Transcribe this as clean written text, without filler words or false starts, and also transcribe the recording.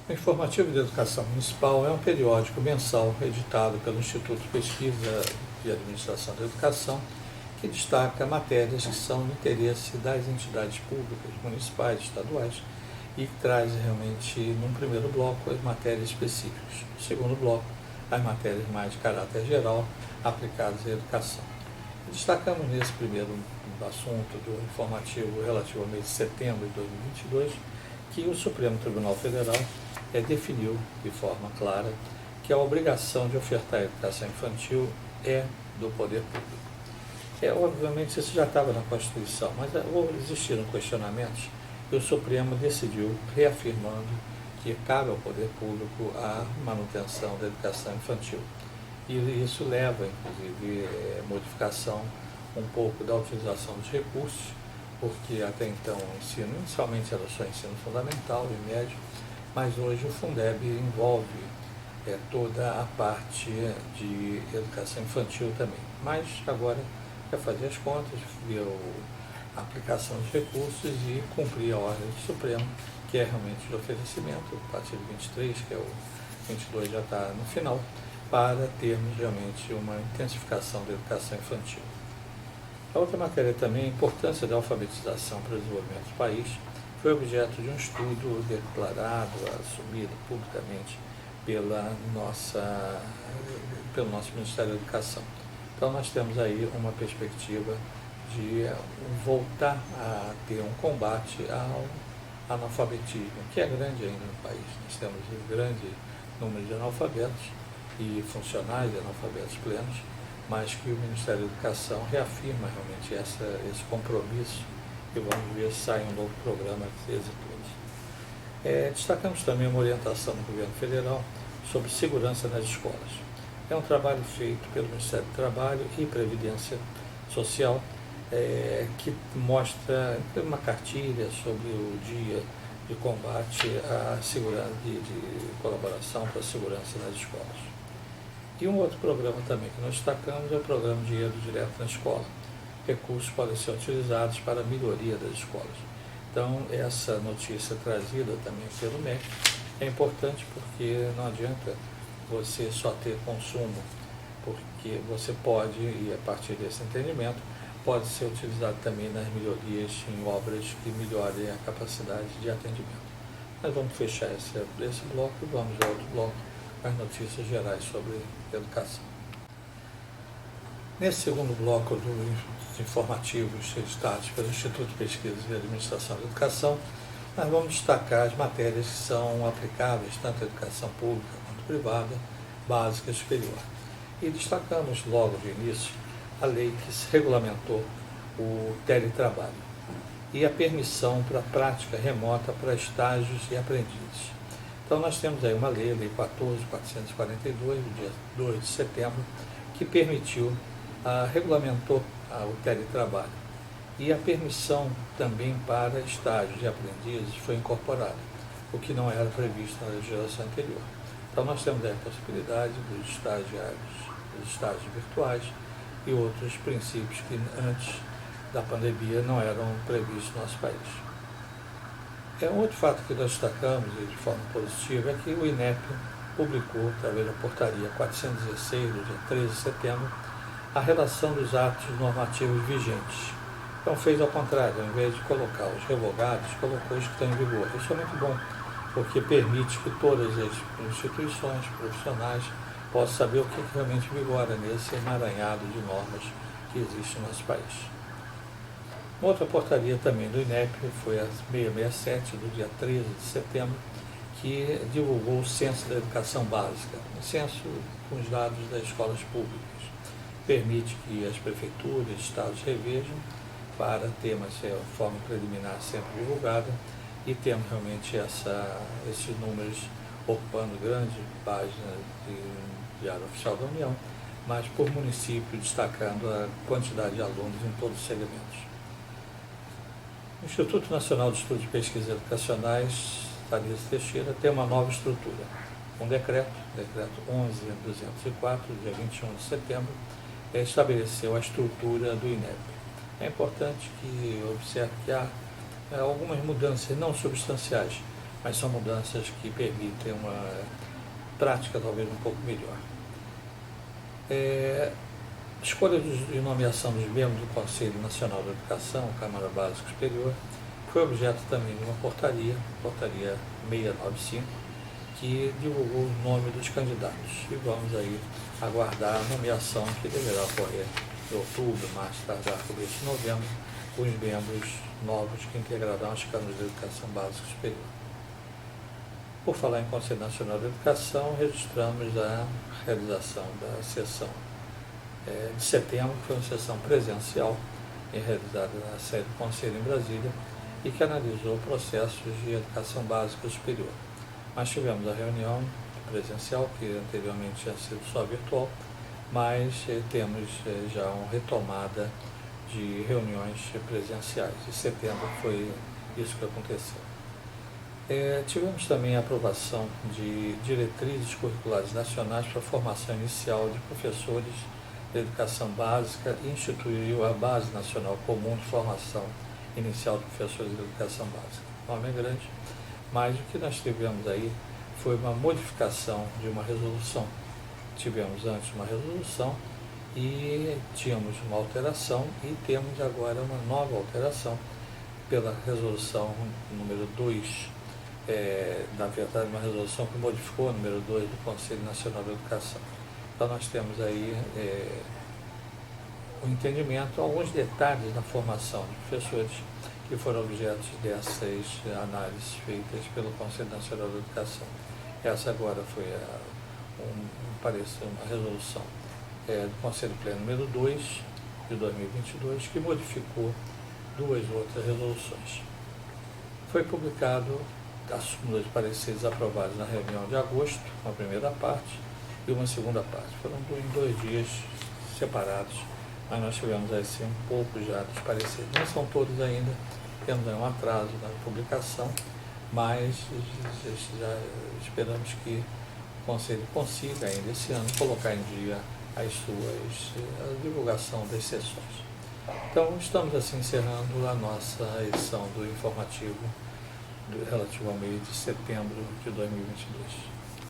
O Informativo de Educação Municipal é um periódico mensal editado pelo Instituto de Pesquisa e Administração da Educação, que destaca matérias que são do interesse das entidades públicas, municipais, estaduais, e que traz realmente, num primeiro bloco, as matérias específicas. No segundo bloco, as matérias mais de caráter geral, aplicadas à educação. Destacamos nesse primeiro assunto do informativo relativo ao mês de setembro de 2022, que o Supremo Tribunal Federal definiu de forma clara que a obrigação de ofertar a educação infantil é do poder público. Obviamente isso já estava na Constituição, mas existiram questionamentos e o Supremo decidiu, reafirmando que cabe ao poder público a manutenção da educação infantil. E isso leva, inclusive, modificação um pouco da utilização dos recursos, porque até então o ensino inicialmente era só ensino fundamental e médio, mas hoje o Fundeb envolve toda a parte de educação infantil também. Mas agora é fazer as contas, ver a aplicação dos recursos e cumprir a ordem do Supremo, que é realmente de oferecimento, a partir de 23, que é o 22 já está no final, para termos realmente uma intensificação da educação infantil. A outra matéria também, a importância da alfabetização para o desenvolvimento do país, foi objeto de um estudo declarado, assumido publicamente pelo nosso Ministério da Educação. Então nós temos aí uma perspectiva de voltar a ter um combate ao analfabetismo, que é grande ainda no país. Nós temos um grande número de analfabetos e funcionários de analfabetos plenos, mas que o Ministério da Educação reafirma realmente esse compromisso e vamos ver se sai um novo programa exitoso. Destacamos também uma orientação do Governo Federal sobre segurança nas escolas. É um trabalho feito pelo Ministério do Trabalho e Previdência Social, que mostra uma cartilha sobre o dia de combate à segurança, de colaboração para a segurança nas escolas. E um outro programa também que nós destacamos é o programa Dinheiro Direto na Escola. Recursos podem ser utilizados para a melhoria das escolas. Então, essa notícia trazida também pelo MEC é importante porque não adianta você só ter consumo, porque você pode, e a partir desse entendimento, pode ser utilizado também nas melhorias em obras que melhorem a capacidade de atendimento. Nós vamos fechar esse bloco e vamos ao outro bloco, as notícias gerais sobre educação. Nesse segundo bloco dos informativos editados pelo Instituto de Pesquisa e Administração da Educação, nós vamos destacar as matérias que são aplicáveis tanto à educação pública quanto privada, básica e superior. E destacamos logo de início a lei que regulamentou o teletrabalho e a permissão para a prática remota para estágios e aprendizes. Então nós temos aí uma lei, a Lei 14.442, do dia 2 de setembro, que regulamentou o teletrabalho. E a permissão também para estágios e aprendizes foi incorporada, o que não era previsto na legislação anterior. Então nós temos aí a possibilidade dos estágios virtuais e outros princípios que antes da pandemia não eram previstos no nosso país. Um outro fato que nós destacamos e de forma positiva é que o INEP publicou, através da portaria 416, do dia 13 de setembro, a relação dos atos normativos vigentes. Então fez ao contrário, ao invés de colocar os revogados, colocou os que estão em vigor. Isso é muito bom, porque permite que todas as instituições profissionais possam saber o que realmente vigora nesse emaranhado de normas que existe no nosso país. Outra portaria também do INEP foi a 667, do dia 13 de setembro, que divulgou o Censo da Educação Básica, um censo com os dados das escolas públicas. Permite que as prefeituras e estados revejam para ter uma forma preliminar sempre divulgada e temos realmente esses números ocupando grande página de Diário Oficial da União, mas por município destacando a quantidade de alunos em todos os segmentos. O Instituto Nacional de Estudos e Pesquisas Educacionais, Thalys Teixeira, tem uma nova estrutura. Um decreto 11.204, dia 21 de setembro, estabeleceu a estrutura do INEP. É importante que observe que há algumas mudanças não substanciais, mas são mudanças que permitem uma prática talvez um pouco melhor. Escolha de nomeação dos membros do Conselho Nacional de Educação, Câmara Básica Superior, foi objeto também de uma portaria 695, que divulgou o nome dos candidatos. E vamos aí aguardar a nomeação que deverá ocorrer em outubro, mais tardar começo de novembro, com os membros novos que integrarão as câmaras de educação básica superior. Por falar em Conselho Nacional de Educação, registramos a realização da sessão de setembro, que foi uma sessão presencial, realizada na sede do Conselho em Brasília, e que analisou processos de educação básica superior. Nós tivemos a reunião presencial, que anteriormente tinha sido só virtual, mas temos já uma retomada de reuniões presenciais. Em setembro foi isso que aconteceu. Tivemos também a aprovação de diretrizes curriculares nacionais para a formação inicial de professores de educação básica e instituiu a Base Nacional Comum de Formação Inicial de Professores de Educação Básica. O nome é grande, mas o que nós tivemos aí foi uma modificação de uma resolução. Tivemos antes uma resolução e tínhamos uma alteração e temos agora uma nova alteração pela resolução número 2, na verdade uma resolução que modificou o número 2 do Conselho Nacional de Educação. Então nós temos aí o entendimento, alguns detalhes na formação de professores que foram objetos dessas análises feitas pelo Conselho Nacional de Educação. Essa agora foi uma resolução do Conselho Pleno número 2 de 2022, que modificou duas outras resoluções. Foi publicado a súmula de pareceres aprovados na reunião de agosto, uma primeira parte, e uma segunda parte. Foram em 2 dias separados, mas nós tivemos assim um pouco já dos pareceres. Não são todos ainda, temos um atraso na publicação, mas já esperamos que o Conselho consiga ainda esse ano colocar em dia a divulgação das sessões. Então, estamos assim encerrando a nossa edição do informativo relativo ao mês de setembro de 2022.